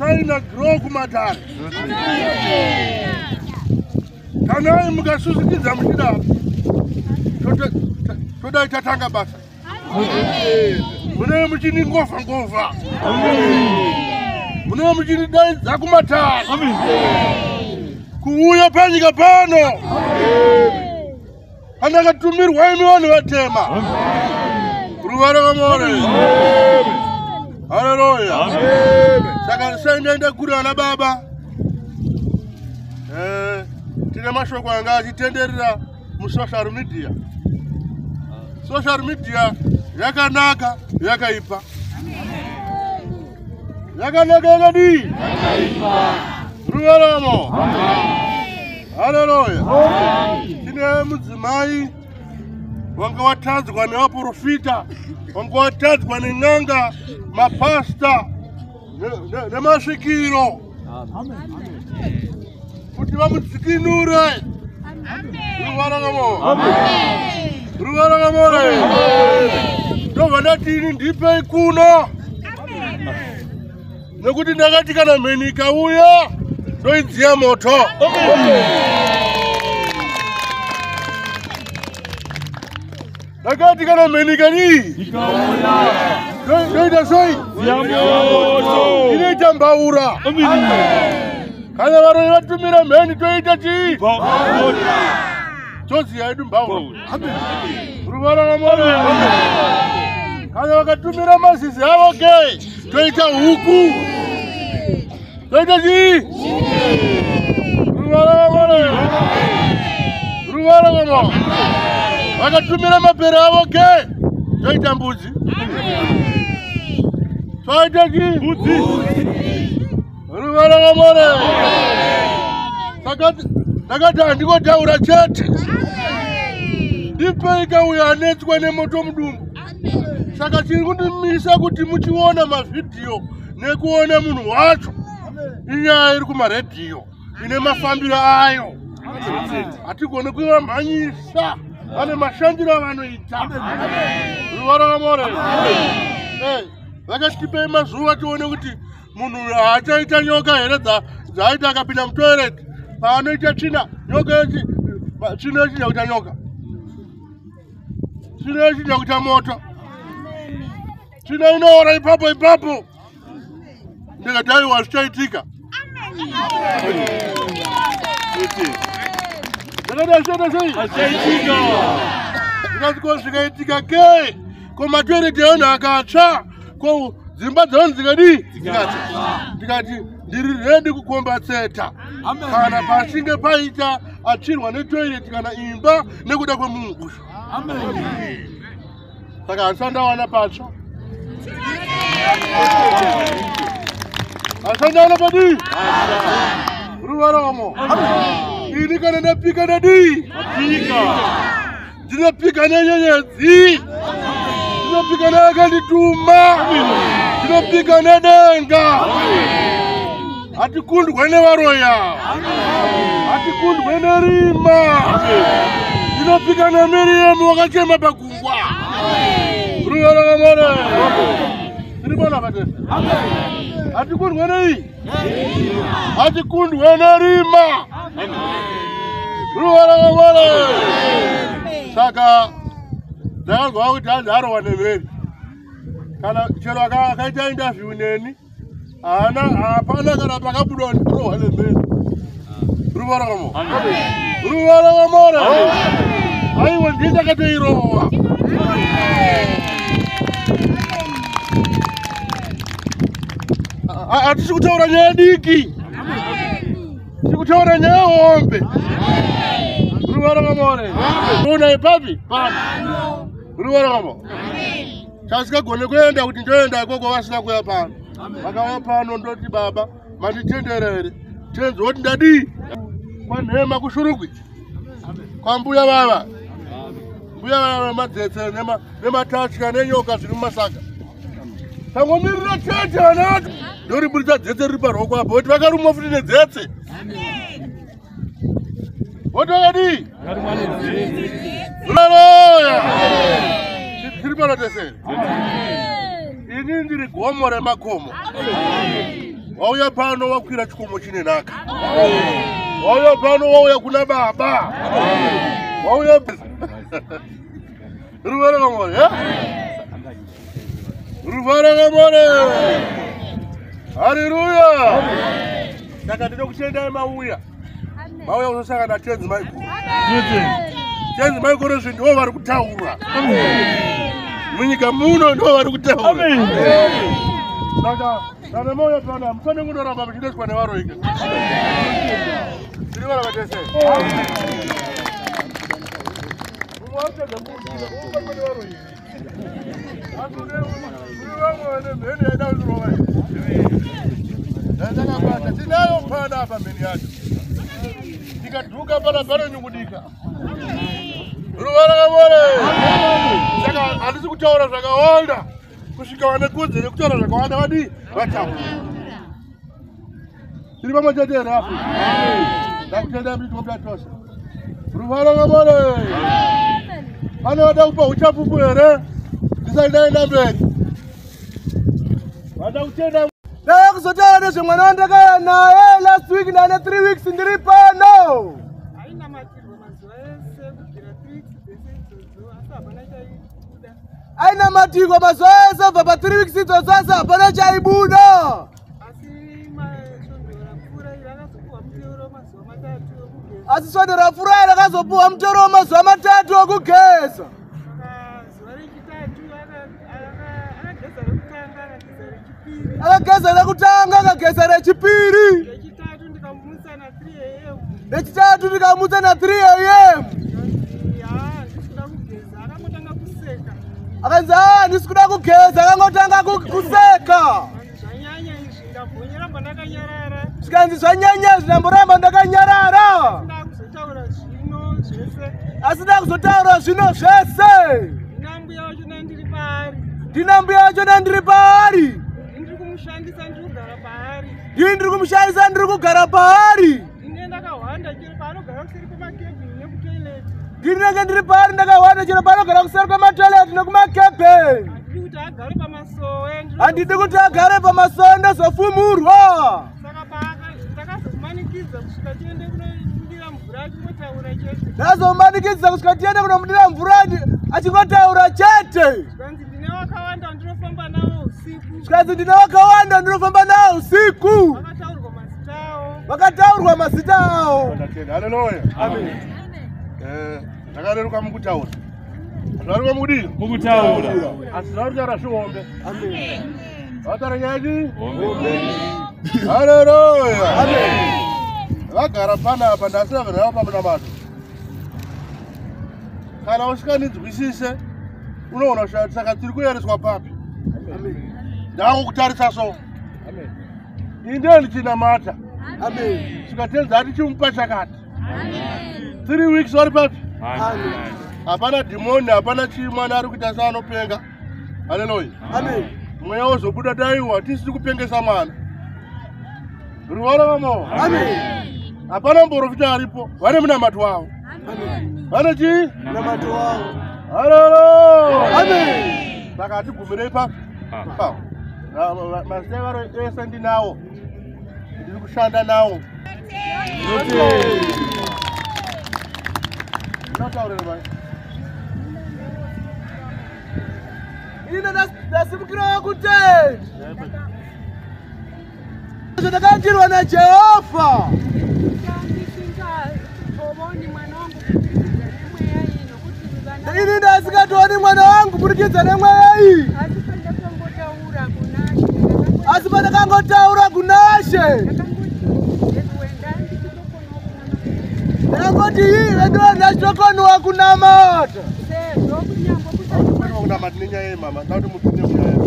maina grow kumatari. Kana mukasuzikiza muchida. Toda itatanga basa. Mune muchini ngova. Mune muchini dai zakumatari. Kuuya panyika pano. Kana katumirwa imiwani watema. Ruvara kamore. Hallelujah. Saka senda kurana baba. Tina mashoko anga achitenderera mu social media. Social media yakanaka yakaipa. Yakanaka yakadi. Yakaipa. Ruwaramo. Hallelujah. Tina mudzimai wanga watadzwa nevaprofita, wanga watadzwa neng'anga, mapasta nemasvikiro kuti vamudzikinure. Ruvara kamore. Ndobva ndatini ndipei kuno nekuti ndakati kana mheni ikauya ndoidziya moto. Ndakati kana mheni ikani ndoita sei inoita mbaura. Kana varoyi vatumira mheni toita chii? Toziya yedu mbaura. Ruvara kamore. Kana vakatumira mazizi avo ke toita huku. Toita chii? Ruvara kamore. Ruvara kamore. Vakatumira mapere avo ke toita mbudzi. Toita chii? Mbudzi. Ruvara kamore. Ndakati handingotaura chete. Ndipei ikauya anetswa nemoto mudumbu. Saka chiri kundimisa kuti muchiona mavhidhiyo nekuona munhu wacho. Inyaya iri kumaredhiyo ine mafambiro ayo. Hatigone kuvamhanyisa. Vane mashandiro avanoita. Ruvara kamore. Vakatipei mazuva tione kuti munhu haachaita nyoka here dzaaita akapinda mutoireti. Paanoita tsvina nyoka yachi tsvina yachida kuita nyoka. Tsvina yachida kuita moto. Tsvina inoora ipapo. Ndikati aiwa zvichaitika. Ndakati zvichaitika. Ndikati ko zvikaitika ke. Ko matoireti evanhu akatsva. Ko dzimba dzevanhu dzikadii? Dzikatsva. Ndikati ndiri ready kukombatseta. Kana pachinge paita atsvirwa netoireti kana imba nekuda kwemunhu. Saka handisandawana patsva. Handisandawana padii? Ruvara kamo. Ini kana ndapika ndadii? Ndinopika nenyenyedzi. Ndinopika neakandituma. Ndinopika nedenga. Hatikundwe nevaroya. Hatikundwe nerima. Ndinopika neMiriamu wakachema pagungwa. Ruvara kamore. Tiribona patese. Hatikundwe nei? Hatikundwe nerima. Ruvara kamore. Saka ndakazwa kuti harowa nemheni. Kana chero akaita interview neni. Hapana kana pakabudwa ndirowa nemheni. Ruvara kamore. Ruvara kamore. Aiwa ndindakatoirowa. Hatisi kutaura nyaya diki. Tiri kutaura nyaya hombe. Ruvara kamore. Una ipapi? Pano. Ruvara kamore. Tasikagone kuenda kuti ndoenda ikoko vasina kuya pano. Vakauya pano ndoti baba manditenderere. Tenzi woti ndadii? Kwanhema kushurukwi. Kwa mbuya baba. Mbuya baba madzetse nematatya nenyoka zviri mumasaka. Tangomirira chete anatu. Ndori buritsa dzetse riri paroko apo kuti vakarumwa futi nedzetse. Woti vakadii? Haleluya. Tiri pano teseri. Ini ndiri gomo remakomo. wauya pano wakwira chikomo chine naka. Wauya pano wauya kuna baba. Wauya Ruvara Ngamore, Ruvara Ngamore. Hallelujah. Saka ndinokushenda mauya. Mauya uzosanga na Tenzi Michael. Tenzi Michael ndiwo vari kutaura. Munyika muno ndiwo vari kutaura. Saka kana mauya pana mfane kundoramba muchideswa nevaro ika. Tiri vara vatese. Tinayo pana hapa mbele yake. Nikaduka pala pale nyungudika. Ruvara Ngamore. Saka handisi kutaura zvakawanda. Kusvika vanekudze nekutaura zvakawanda vadi vataura. Tiri pamwe chete hapo. Ndakutenda mbitu mbatosha. Ruvara Ngamore. Pane vada kupa uchapupu here? Ndisaenda mberi. Vada kutenda Ndaya kuzotaura nezvemwana wandakaya naye last week ndane 3 weeks ndiri pano. Haina matirwa mazuva ese kubvira 3 weeks dzese idzodzo asi hapana chaibuda. Aina matirwa mazuva ese kubva pa3 weeks idzodzo asi hapana chaibuda. Asi masvondora mvura iri akazopuhwa mutoro mazuva 3 okugeza. Asi svondora mvura iri akazopuhwa mutoro wemazuva 3 okugeza. Zuva rechitatu akageza rekutanga akageza rechipiri. Akageza rekutanga akageza rechipiri. Rechitatu ndikamumutsa na 3 AM. Rechitatu ndikamutsa na 3 AM. Ndisikuda kugeza akangotanga kuseka. Akanzi handisi kuda kugeza akangotanga kuseka. Zvanyanya izvi ndambonyeramba ndakanyarara. Zvikanzi zvanyanya izvi ndamboramba ndakanyarara. Ndakuzotaura zvino zvese. Asi ndakuzotaura zvino zvese. Ndinambuya wacho ndiri paari. Ndinambuya wacho ndiri paari. Ndiri kumushandisa ndiri kugara paari. Ndiri kumushandisa ndiri kugara paari. Ndine ndakahwanda chero paanogara kuseri kwemakebhini nekutoileti. Ndinenge ndiri paari ndakahwanda chero paanogara kuseri kwematoileti nekumakebhini. Handidi kuti agare pamasowe. Handidi kuti agare pamasowe ndozofumurwa. Saka ndakazomumanikidza kusvika tiende kunomudira mvura achingotaura chete. Ndazomumanikidza kusvika tiende kunomudira mvura achingotaura chete. Zvikanzi ndine wakawanda ndinofamba navo usiku. Zvikanzi ndine wakawanda ndinofamba navo usiku. Vakataurwa mazita avo. Vakataurwa mazita avo. Haleluya. Amen. Ndakareruka mukutaura. Zvaruka mukudini? Mukutaura. Asi zvarutaura zviombe. Amen. Vataura nyadi? Ombe. Haleluya. Amen. Vagara panapa ndasiva vanhu vava pamunamato. Kana usinganzwisise unoona kuti saka tiri kuyereswa papi. Ndakukutarisa so. Inde ndichinamata. Zvikatenza ati chimupa chakati. 3 weeks vari papi. Hapana dhimoni, hapana chimwana ari kuita seanopenga. Haleluya. Mweya wozobuda daiwa tisiri kupengesa mwana. Ruvara Ngamore. Hapana muprofita aripo, vane munamati wavo. Vane chii? Munamati wavo. Haleluya. Saka hatigumirei papi. Mazita varo ese ndinawo. Ndiri kushanda nawo. Ndataurira mai. Ine ndasimukira kutenda. Zvandakandirwa naJehovha. Ini ndasingatooni mwana wangu kubudikidza nemweya iyi. Asi pandakangotaura kunashe. Ndakangoti iwe ndiwe ndachitokonewa kunamata. Kunamata nenyaya yemama. Ndauti mupinde munyaya.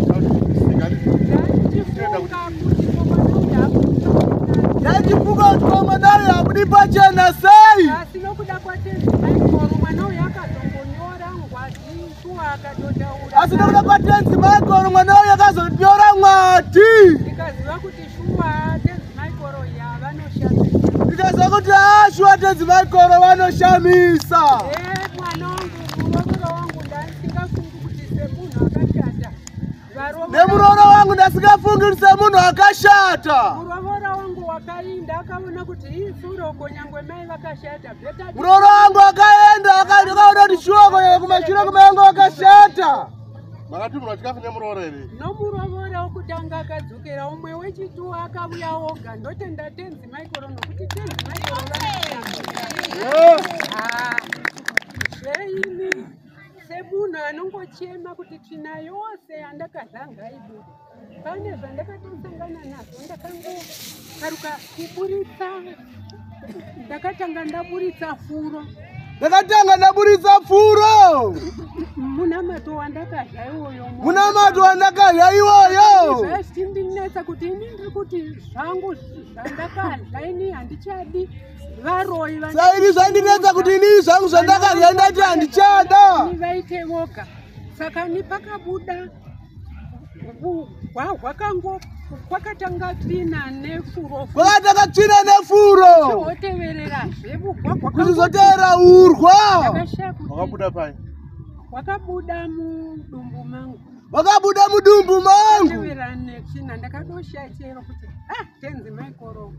Ndachifunga kuti koma nayo habudi pachena sei. Asi nokuda kwaTenzi Michael mwana uyu akazongonyora ngwati shuwa akatotaura. Asi nokuda kwaTenzi Michael mwana uyu akazonyora ngwati. Ndikaziva kuti shuwa Tenzi Michael yavanoshamisa. Ndikaziva kuti shuwa Tenzi Michael vanoshamisa. Mwana wangu, murooro wangu ndasingafungi kuti semunhu akashata Nemuroro wangu ndasingafungirise munhu akashata. Murovora wangu wakainda akaona kuti hii furo konyangwe mai vakashata. Muroro wangu akaenda akaona kuti shuwa kumashure kumayangu wakashata. Makati munhu achikafu nemuroro ere? Nomurovora wokutanga akadzokera umwe wechituwa akauya oga ndotenda tenzi maikoro nokuti tenzi maikoro zveini semunhu anongochema kuti tsvina yose yandakazanga ibuda. Pane zvandakatosangana nazvo ndakangokaruka kuburitsa, ndakatanga ndaburitsa furo. Ndakatanga ndaburitsa furo. Munamato wandakadya iwoyo. Munamato wandakadya iwoyo. Zvachindinetsa kuti ini ndiri kuti zvangu zvandakadya ini handichadi varoyi vana. Saini zvandinetsa kuti ini zvangu zvandakadya ndati handichada. Ni vaite voga. Saka ni pakabuda hwakango kwakatanga tsvina nefuro. Kwakatanga tsvina nefuro. Woteverera zvebugwa kuzotera urwa. Wakabuda pai? Wakabuda mudumbu mangu. Wakabuda mudumbu mangu. Woteverera netsvina ndakadoshaya chero kuti tenzi maikoro.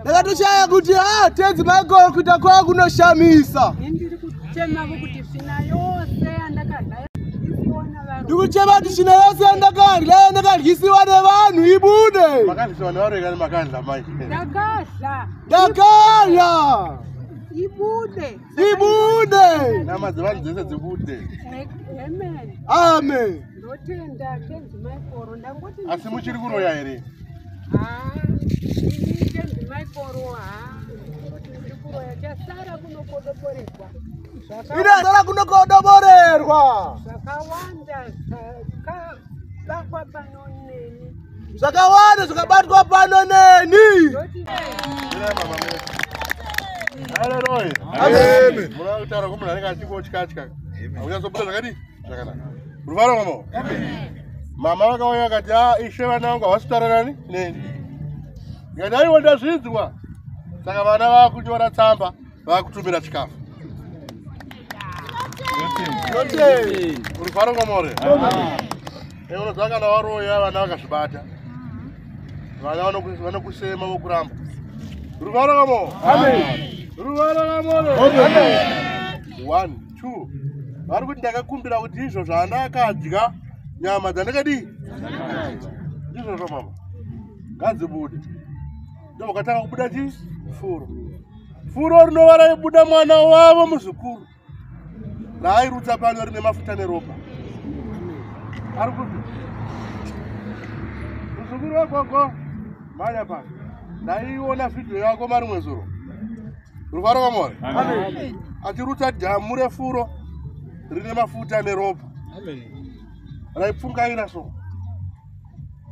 Ndakatoshaya kuti tenzi maikoro kuita kwa kunoshamisa. Ndiri kuchema kuti tsvina yose yandakadya ndikuchema kuti tsvina yose yandakadya ndakadyisiwa nevanhu ibude. Makadyisiwa nevaroyi kana makadya mai? Ndakadya. Ibude. Ibude. Nyama dzevanhu dzese dzibude. Amen. Amen. Ndotenda tenzi maikoro ndangoti. Asi muchiri kuroya ere? Tenzi maikoro ndiri kuroya chasara kunokodoborerwa. Inazara kunokodoborerwa. Zvakawanda zvakabakwa pano neni. Zvakawanda zvakabatwa pano neni. Haleluya. Amen. Muna kutaura ko munhu anenge achingotya. Aunyatsobuda zvakadii? Zvakanaka. Ruvaro mama. Mama vakauya vakati ishe vana vangu havasi kutaura nani neni. Ndikati aiwa ndazvinzwa. Saka vana vakunyora tsamba vakutumira chikafu. Ruvaro kamore. Unozwa kana waroya vana vakazvibata. Vana vanokusema vokuramba. Ruvaro kamore. Amen. Ruvaro kamore. Amen. 1 2 vari kuti ndakakumbira kuti izvo zvandakadya nyama dzandakadii izvozvo mama ngadzibude ndovakatanga kubuda chii furo. Furo rinova raibuda mwana wavo muzukuru raairutsa pano rine mafuta neropa. Ari kuti muzukuru wagogo manya pano ndaiona vhidhiyo yako marimwe zuro. Ruvaro kamore. Amen. Achirutsa dhamu refuro rine mafuta neropa. Amen. Raipfungaira so.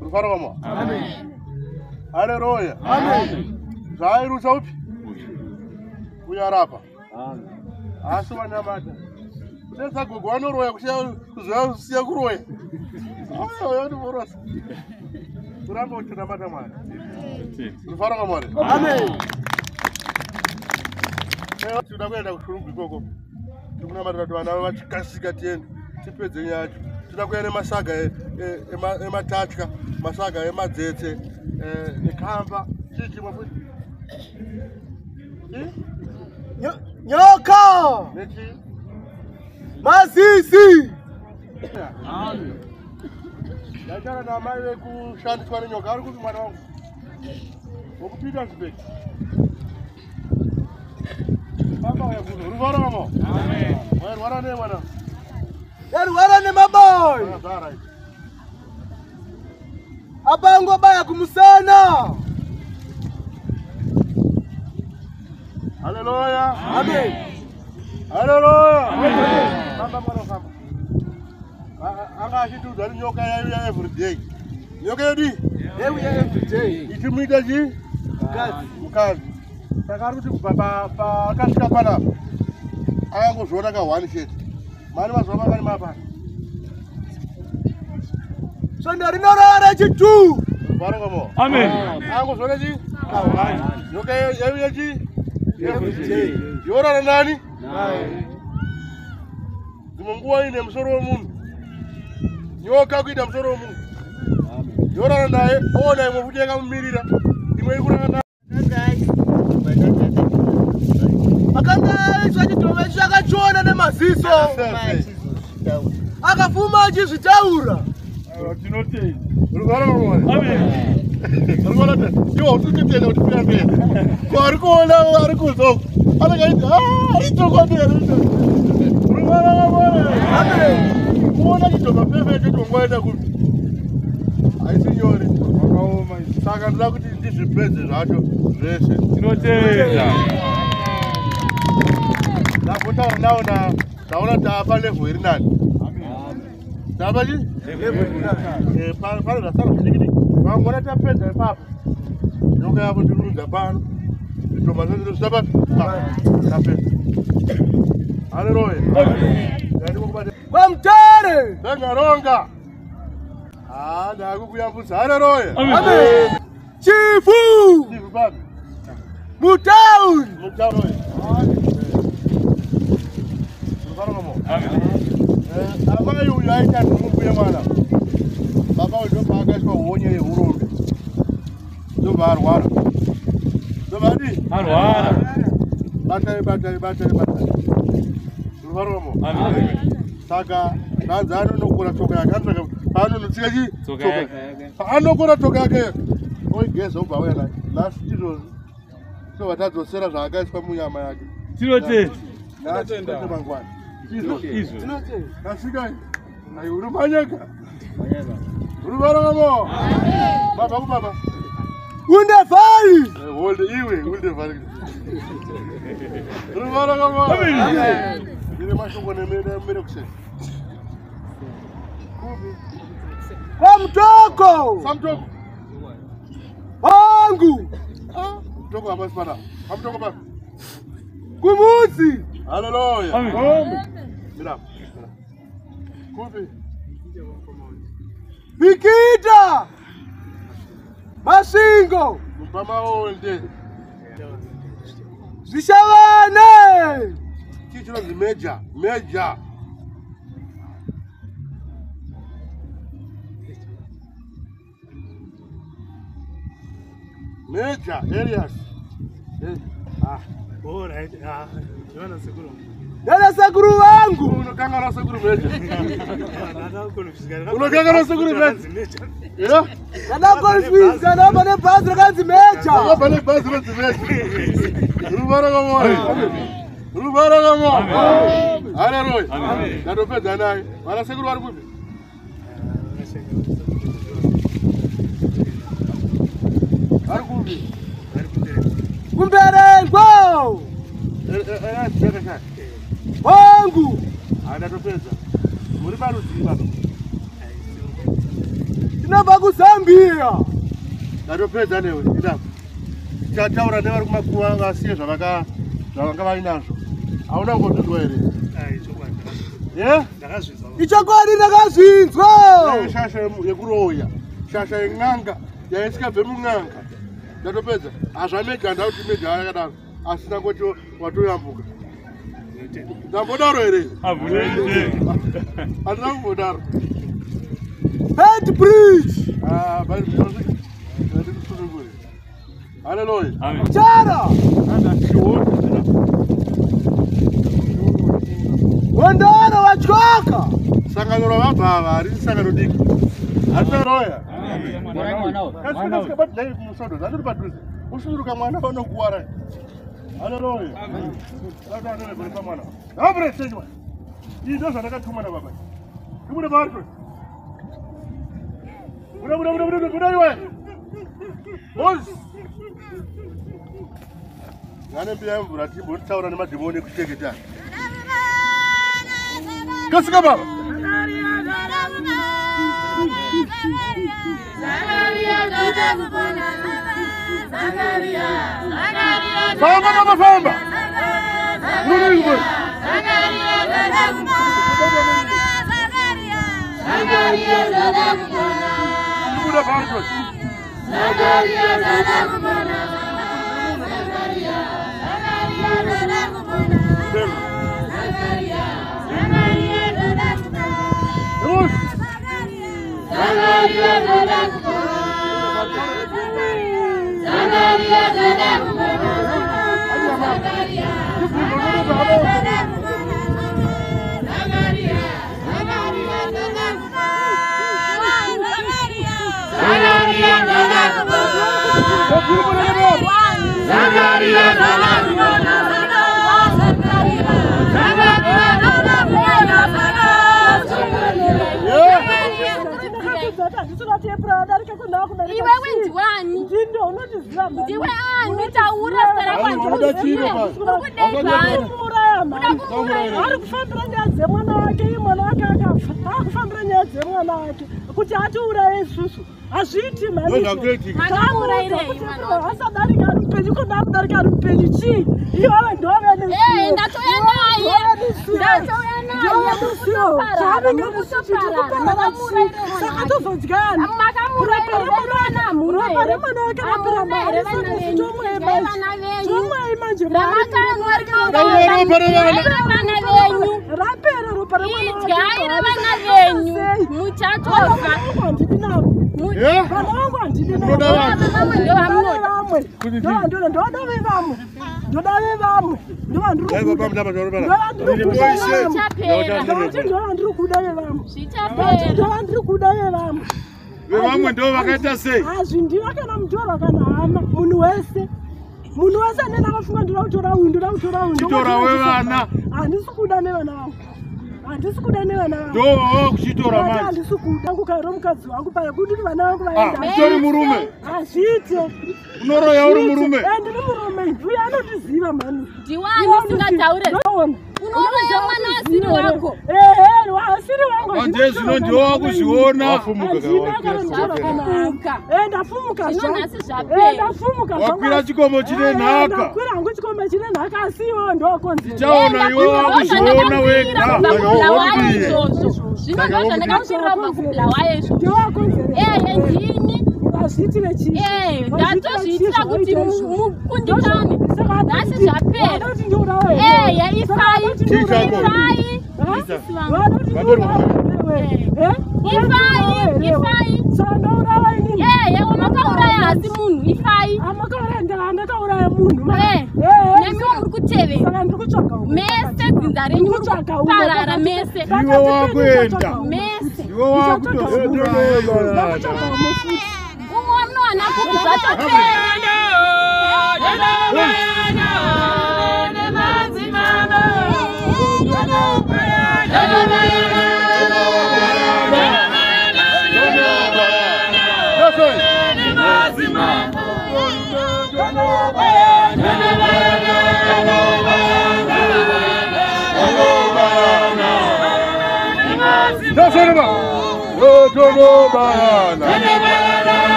Ruvaro kamore. Amen. Haleluya. Amen. Zvairutsa upi? Kuyarapa. Amen. Asi vanyamata kutedza gogo vanoroya kuziva kuroya. Yandivorosa kuramba uchinamata Mwari. Ruvaro kamore. Amen. Tinoda kuenda kushurungu ikoko tikunamatira kuti vana vachikasika tiende tipedze nyaya yacho. Tinoda kuya nemasaga ematatya, masaga emadzetse nekamba chii chimwe futi nyoka nechii mazisi. ndaitaura namai vekushandiswa nenyoka. Ari kuti mwana wangu wokupita zvibeki Ruvaro mama. Amen. Warwara ne mwana? Yarwara ne maboy. Zara. Abango baya kumusana. Haleluya. Amen. Haleluya. Amen. Baba mwana kama. Anga achitudzwa nyoka yauya every day. Nyoka yodi? Yauya every day. Ichimuita chi? Mukadzi. Saka ari kuti kubva pakasvika panapa akangozviona ka1 chete. Mari mazuva mangani mapana? Sonda rinorara chitu. Ruvaro kamore. Amen. Akangozviona chi? Ka1. Nyoka yauya chi? Every day. Yorana nani? Naye. Dzimwe nguva ine musoro womunhu. Nyoka kuita musoro womunhu. Yora naye ona imuvujeka mumirira. Imwe ikurana akanga chachitoma chakachona nemaziso akafuma achizvitaura tinotei rugara rwamwari amen rugara iwo ututitele kuti piyambere kwari kuona ari kuzoku anakaiti itokondere rugara rwamwari amen kuona chitoma pepe chitongwaenda kuti haisi nyore wakaoma saka ndoda kuti ndizvipedze zvacho zveshe tinotenda ndapotaura nawo ndaona taapa level iri nani ndaba chi pano ndasara kudikidiki vangona tapedza ipapo nyoka yavo ndikurudza pano zvitoma zvazvino zvisapa tapedza haleluya kwamutare vengaronga ndakukuyambudza haleluya chifu papi mutauni amai uyu aita nhukumbuye mwana baba uyu ndobva akaiswa honye yehurombe ndobva arwara ndobva adi arwara batai ruvaromo saka zvanzi anonokora toka yake anotsvaka paanonotsika chi paanokora toka yake oigeza ubva auya naye nhasi izvozvi ndobva tadzosera zvaakaiswa munyama yake tinotenda mangwana izvo kasika ayi urumanyaka uruvaramo baba kubaba undevhari holde iwe undevhari uruvaramo ine mashoko nemere kuseni kwamutoko samtoko wangu mtoko hapasipana amtoko baba kumuzi haleluya mira kupi vikita masingo mupamaonde zvishavane chichinozi meja Elias all right Jonas Sekuru Dada sekuru wangu unokangana sekuru meja unokangana sekuru meja yeah dada konfisa namba ne bhazi rakanzi meja namba ne bhazi rakanzi meja ruvara kamo haleluya ndatopedza naye vana sekuru vari kupi vari kupi kumberengo wangu ndatopedza muri parudzi baba tinobva kuzambia ndatopedza newe idapo tichataura nevari kumakuva vasiye zvavanga vainazvo hauna kungozvinzwa here ichokwadi ndakazvinzwa shasha yekuroya shasha yen'anga yaisikabve mun'anga ndatopedza hazvameja ndauti meja yakadaro asina ngoti watoyambuka ndambodaro here handina kumbodaro Bed bridge haleluya chara wondoro wachoka sangano ravabhava harisi sangano diki haleluya kasikabatilai kumusodo zandiri padhuze usuruka mwana vanokuwara haleluya atanele pamwana apuresenjwa iyi ndo zvandakatuma nababa ibude pacho buda iwe ozi ngane mbiya mvura timbotitaura nemadhimoni ekucheketana kasika baba famba baba famba buda pacho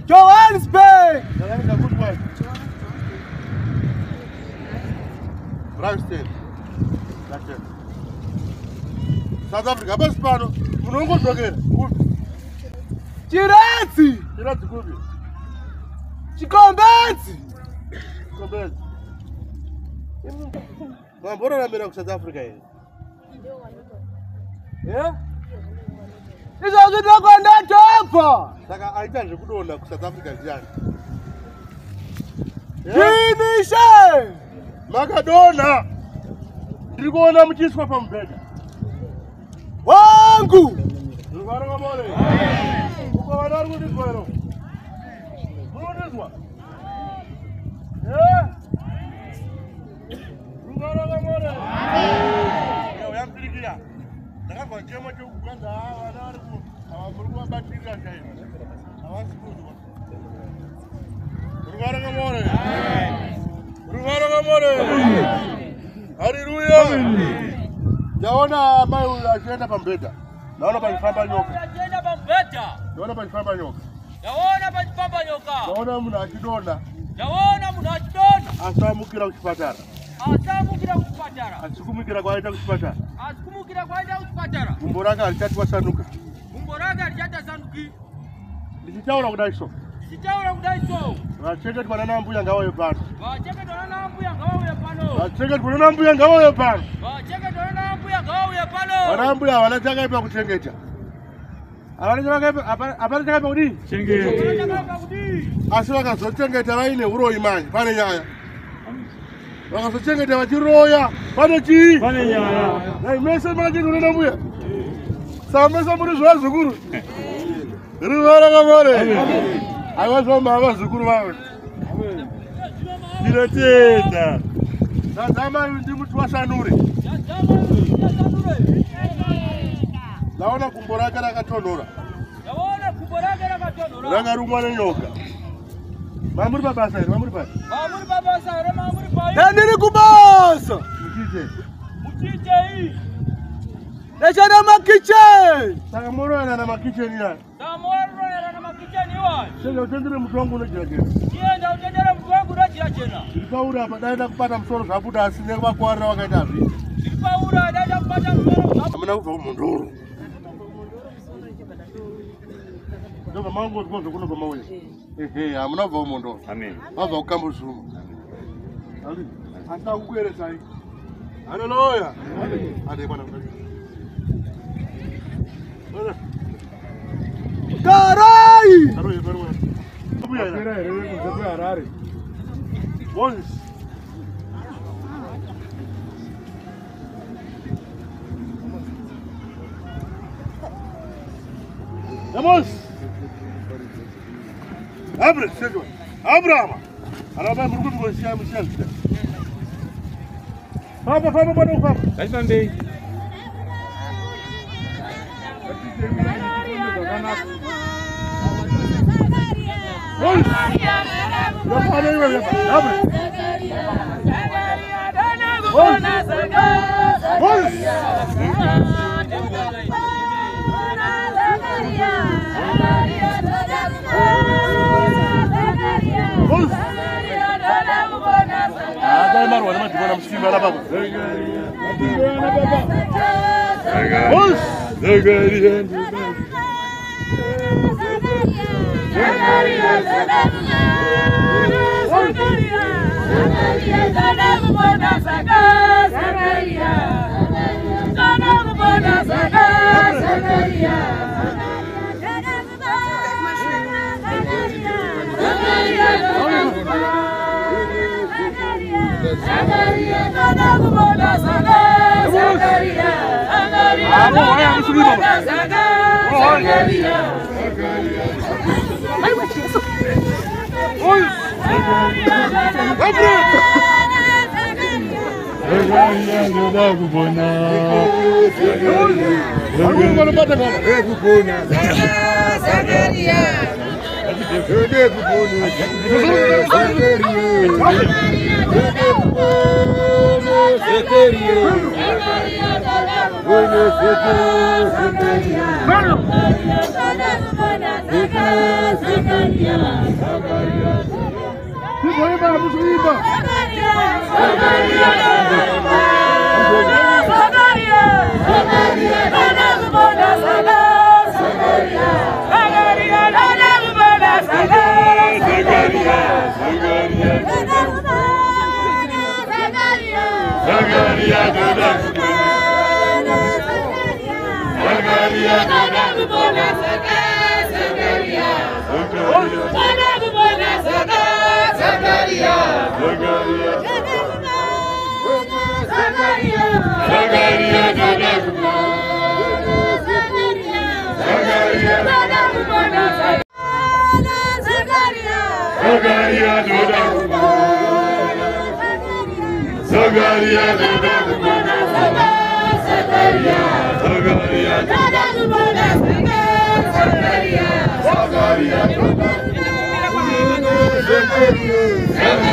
Johannesburg. South Africa, basi pano, unongozokera. Chiretsi. Chiretsi kupi? Chikombetsi. Chikombetsi. Mbona unamera ku South Africa hivi? Izo zitakwenda topa. Saka aitanje kudona ku South Africa njani? Finishe. Makadona. Ndikuona mchiswa pa mbeda. Wangu. Rugara ngamole. Uko wadari kuti kwero. Munodizwa. Rugara ngamole. Yo yampirikia. Ndakabva chemo chokuganda wadari ku. Avamurwa batirira chaino. Avasikudzwa. Haleluya. Naona ambayo unaenda pambeta. Naona palifamba nyoka. Unaenda pambeta. Naona palifamba nyoka. Naona palifamba nyoka. Naona mna kidonda. Naona mna kidonda. Asamukira kuchipatara. Asamukira kuchipatara. Asikumukira kwaenda kuchipatara. Asikumukira kwaenda kuchipatara. Mumboraka alichati wasanduka. Mumboraka alichati sanduki. Ndichitaura kudaiso. Ndichitaura kudaiso. Vacheke twana mbuya ngawayo pano. Vacheke twana mbuya ngawayo pano. Vacheke twana mbuya ngawayo pano. Vacheke twana mbuya ngawayo pano. Wana mbuya wanataka ipa kuchengeta. Apana chaka kudi? Chengeta. Asi vakazochengeta vaine uroi manje pane nyaya. Vakazochengeta vachiroya pane chii? Pane nyaya. Na mese manje kunena mbuya. Samesa muri zvazukuru. Rivara kamore. Avazoma avazukuru vavo. Ndinotenda. Ndazama ndi muti wasanure. Naona kumbo rake rakatonhora. Naona kumbo rake rakatonhora. Rakarumwa nenyoka. Mamuri pabasa here, mamuri pari. Mamuri pabasa here, mamuri pai. Ndiri kubasa. Muchite hii. Ndachana makicheni. Saka moroyana na makicheni ya. Moroyana na makicheni wa. Sasa utendere mtu wangu unojira jena. Yenda utendere mtu wangu unojira jena. Ndikaura apa daenda kupata musoro zvabuda asine vakwarira vakaita zvi. Ndikaura daenda kupata musoro. Amuna kubva kumunduru. Ndoba mangu ndikozo kuno pamauya. Amuna kubva kumunduru. Amen. Wabva kukambuzuma. Ali. Anta kukueresa hii. Haleluya. Ade bwana. Carai! Carai, carai. Abuya. Abuya, Harare. Once. Vamos. Abre, seja. Abraham. Ela vai muito com esse Michel. Vamos, vamos. Vai também. Vamos. Abre. Ada marwa nama dimana mesti mana bagus. Bos. Zagarian. Zagaria, Zagaria,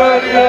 Yeah.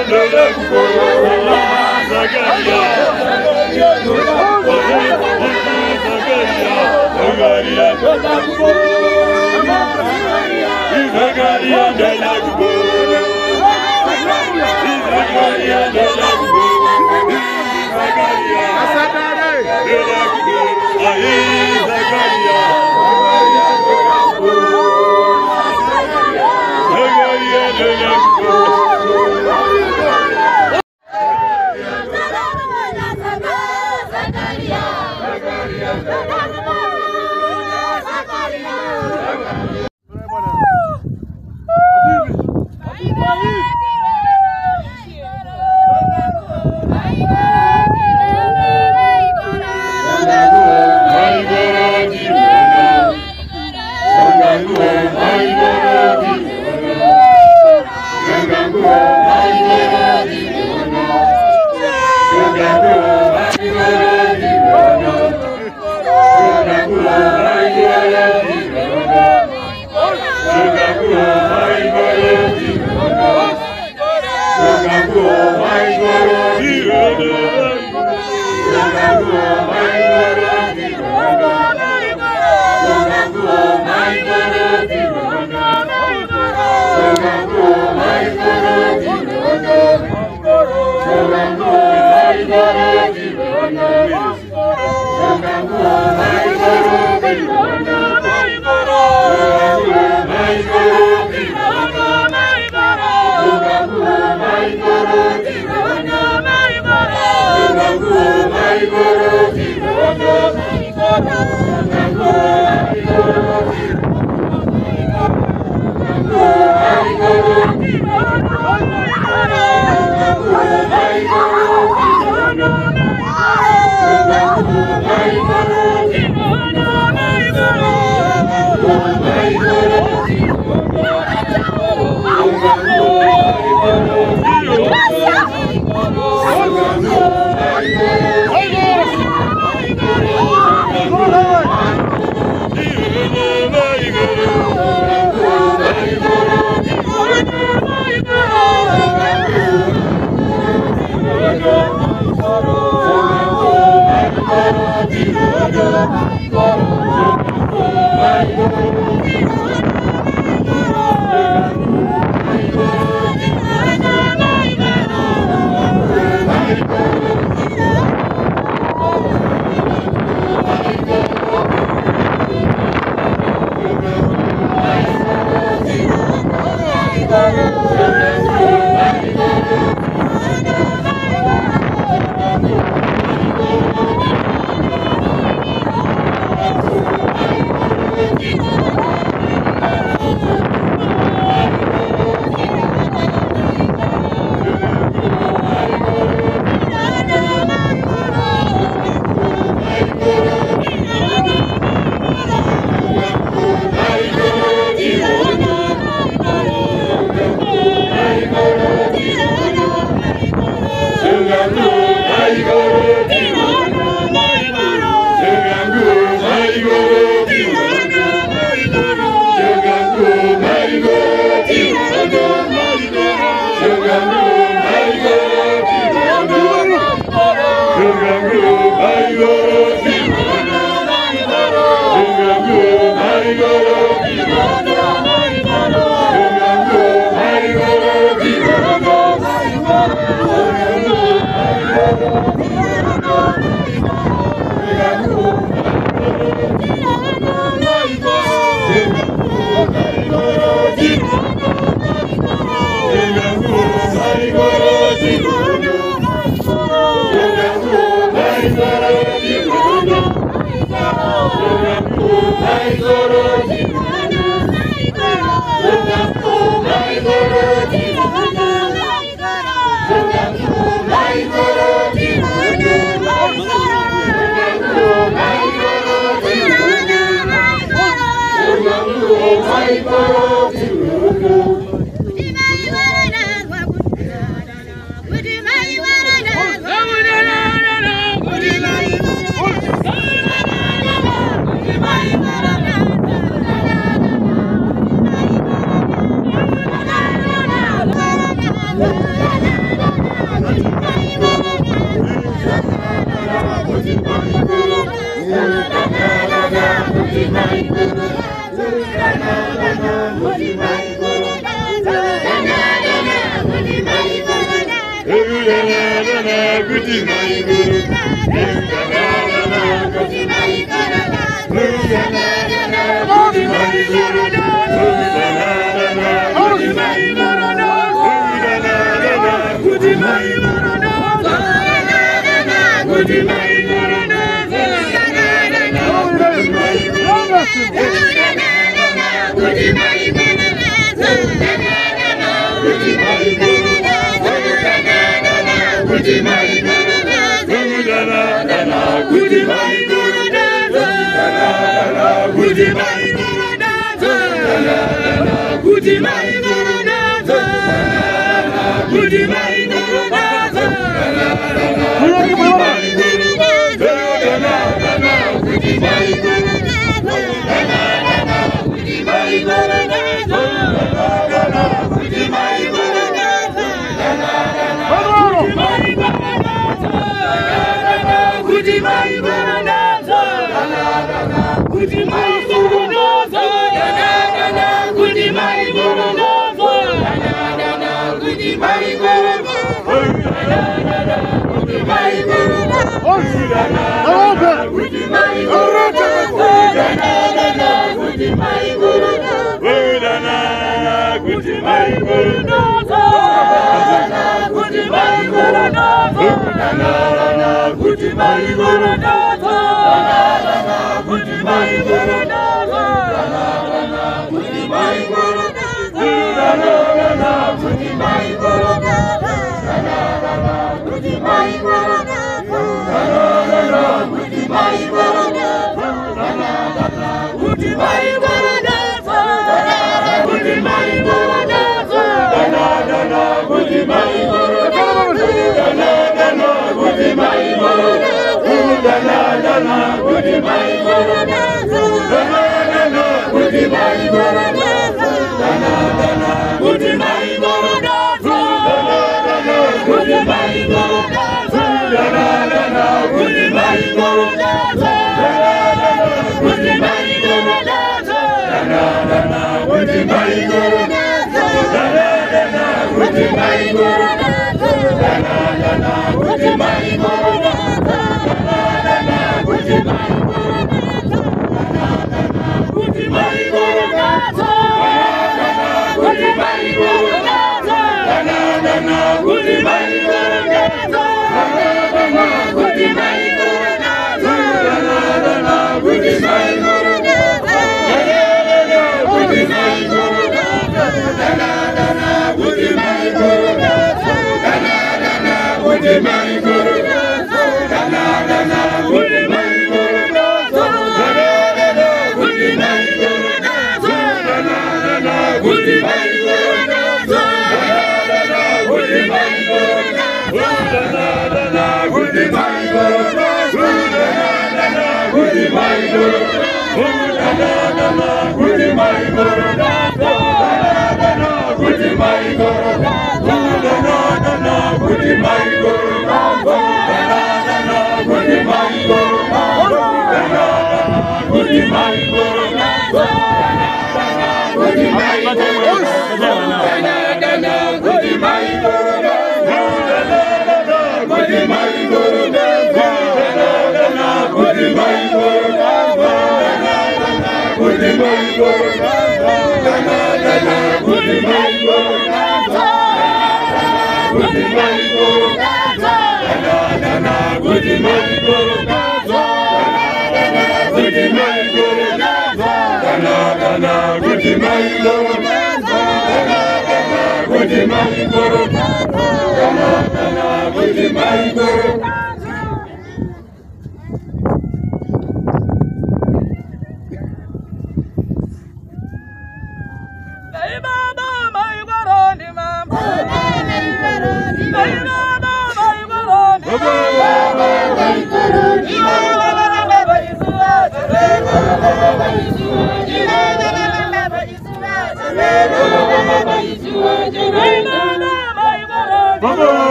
Bye.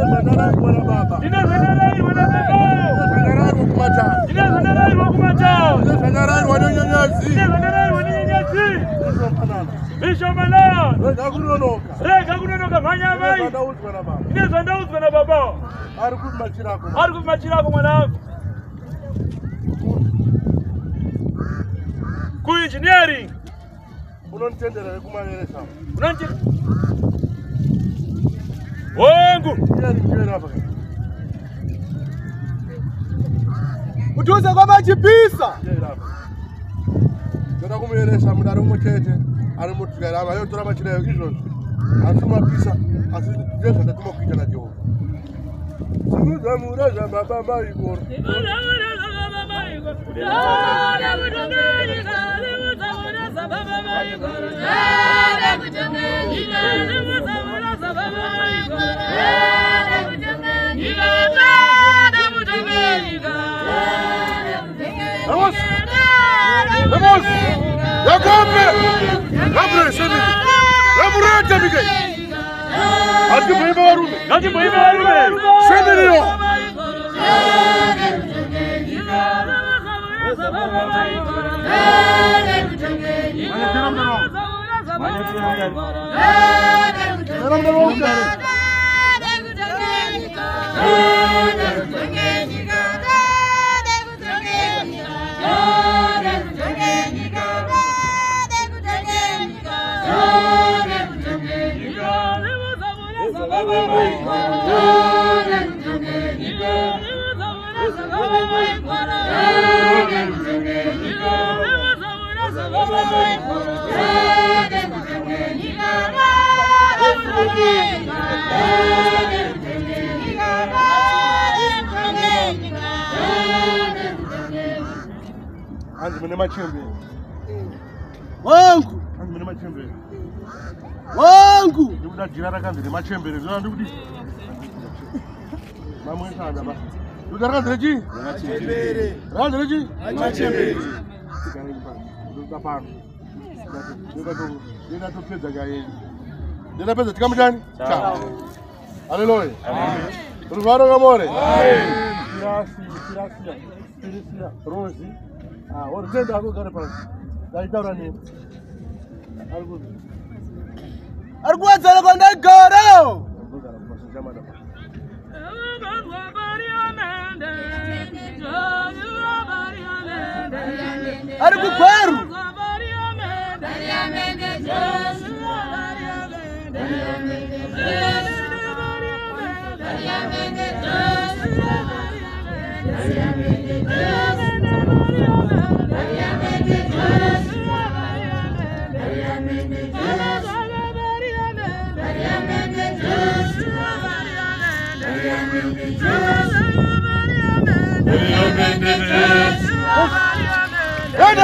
Sandarai wana baba. Ina sandarai wana baba. Sandarai wakumata. Ina sandarai wakumata. Sandarai wana nyanyazi. Ina sandarai wana nyanyazi. Bisho malala. Rega kunonoka manya mai. Ina sandarai wana baba. Arikut machirako mwanangu. Ku engineering. Unonitendera kumalelesa. Unonitendera. Wangu. Utuze kwa machipisa. Ndoda kumuyelesa mudari umutete ari mutigara abayo tora machirayo izvozvo asi mapisa asi ndezvo ndatuma kuita naJehovha. Sinudamura zvababa maikoro. Vamos! Vamos! Yakombe! Gabriel Semini! Gamurete Miguel! Ati muhimu warume! Ati muhimu warume! Semini yo! Anzi mune machembe. Wangu. Anzi mune machembe. Wangu. Ndikuda jira rakanzi machembe rezvo ndikuti. Mamwe sanda ba. Ndikuda rakanzi chi? Machembe. Rakanzi chi? Machembe. Ndikuda pano. Ndikuda topedza kaye. Ndikuda pedza tikamu chani? Cha. Haleluya. Amen. Ruvaro kamore. Amen. Kirasiya. Rosi. Origenda ako gare pasi. Daitaura nini? Arikuwadzala kwandagara. Arikugweru.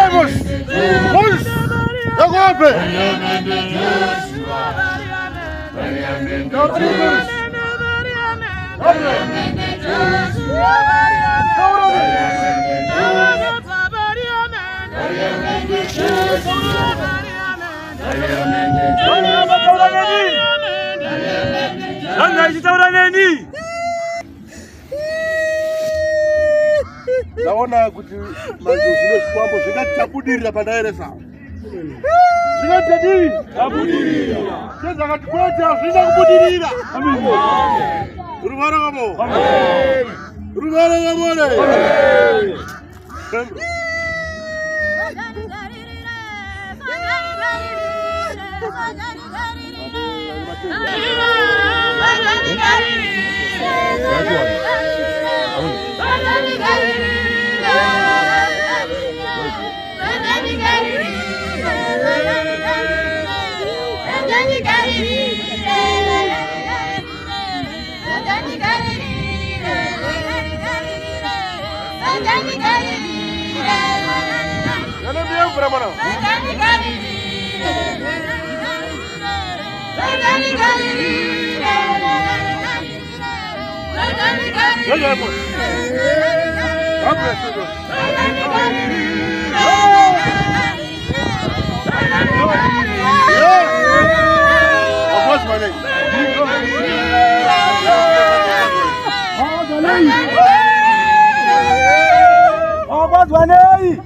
Vamos! Vamos! Yakombe! Ndaona kuti manje zvino zvikwambo zvingatichabudirira pandaeresa. Zvingatadii? Tabudirira. Sezvakati kwete hazvina kubudirira. Ruvaro kamo. Amen. Ruvaro kamore. Amen. What's my name? Akozwa nei.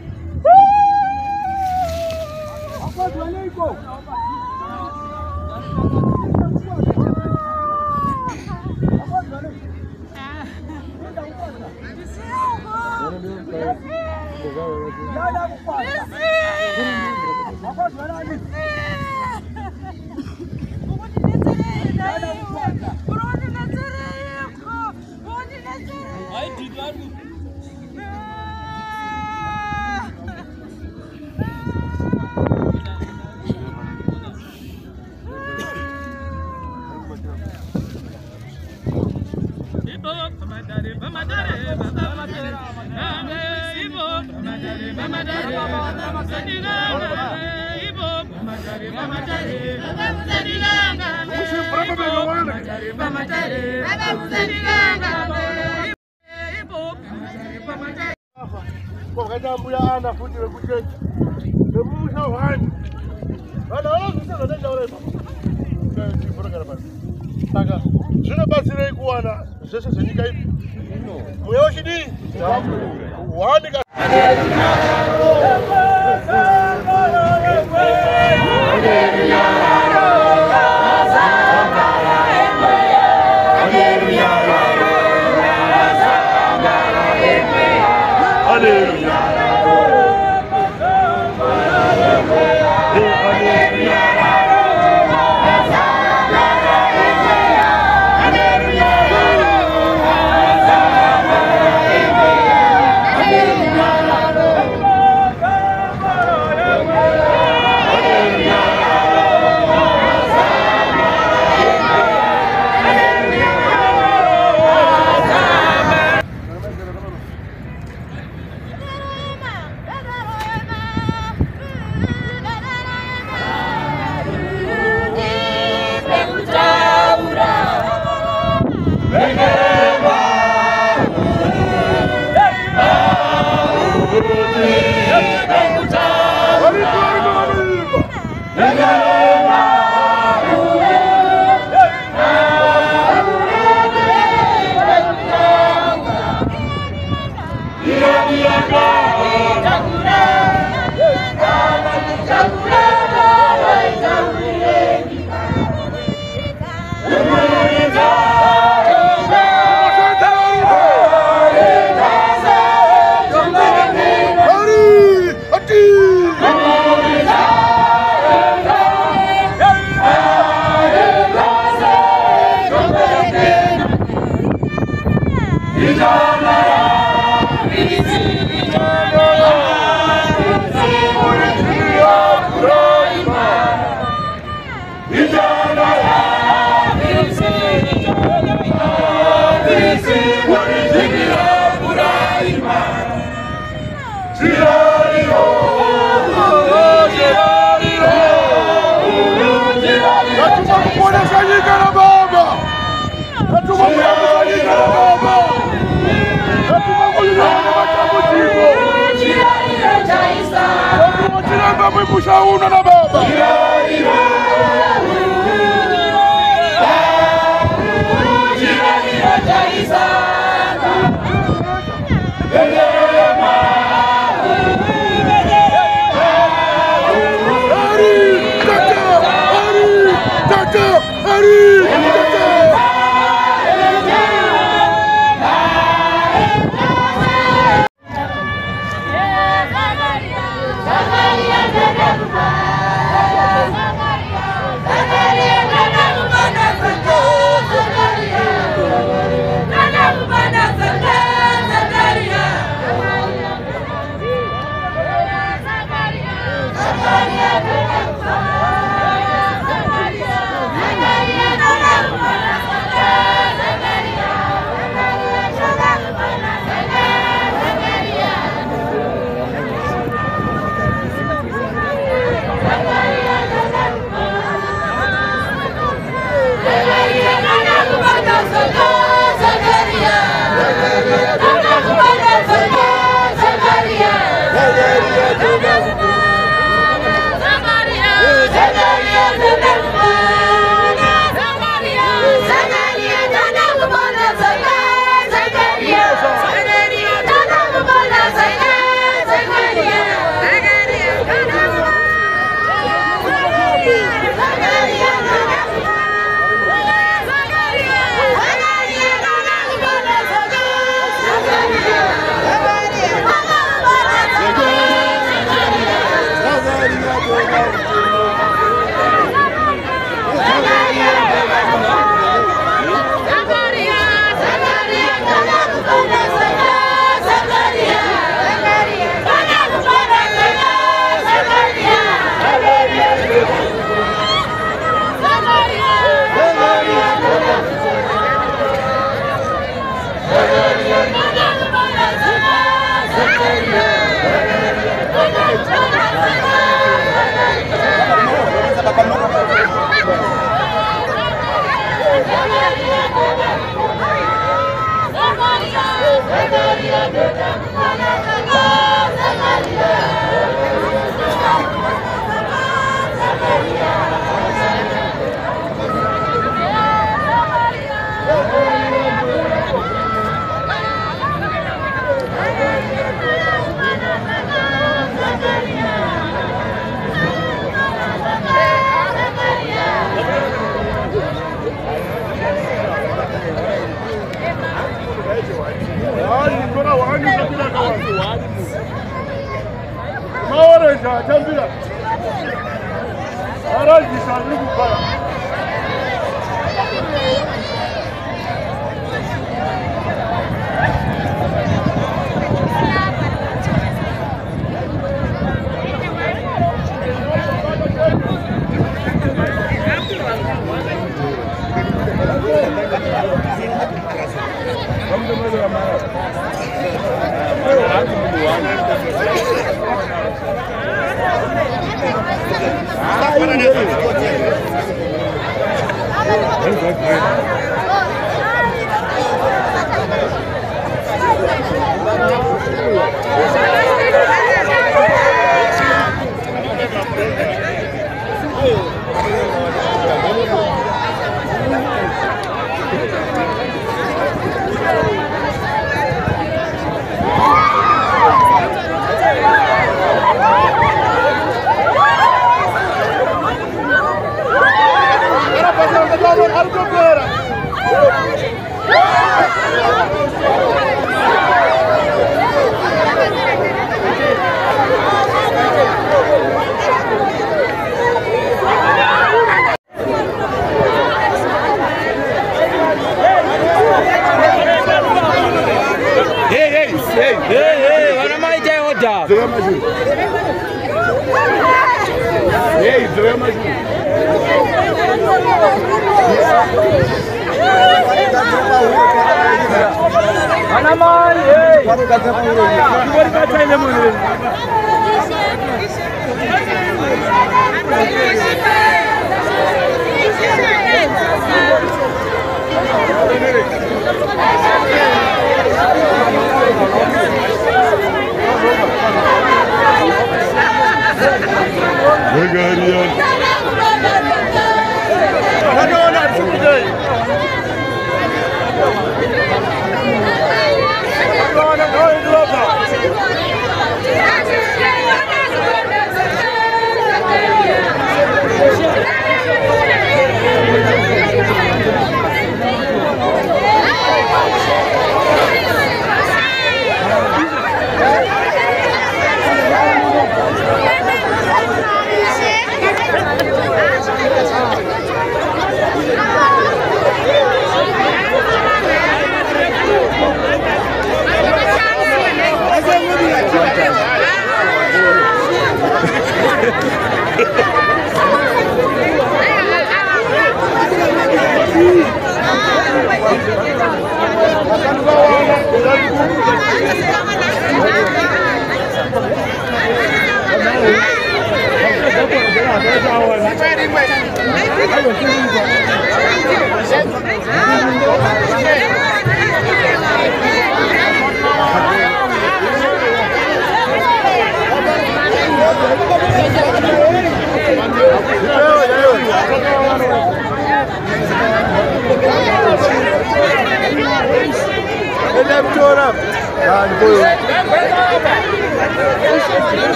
Akozwa nei ko. Mbuya ana futhi wekuchechi. Ngemusha wani. Ana uzisela nje ureba. Ke phurogera basi. Saka zvino batsirei kuwana zvese zvenyika ipi. Mweya wechidi. Wani ka Baba.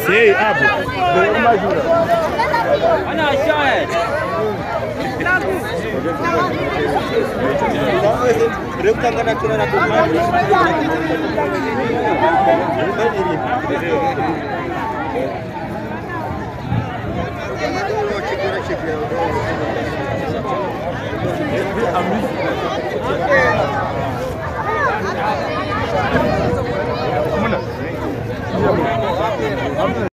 Sei, Abu. Ana Shahid. Okay.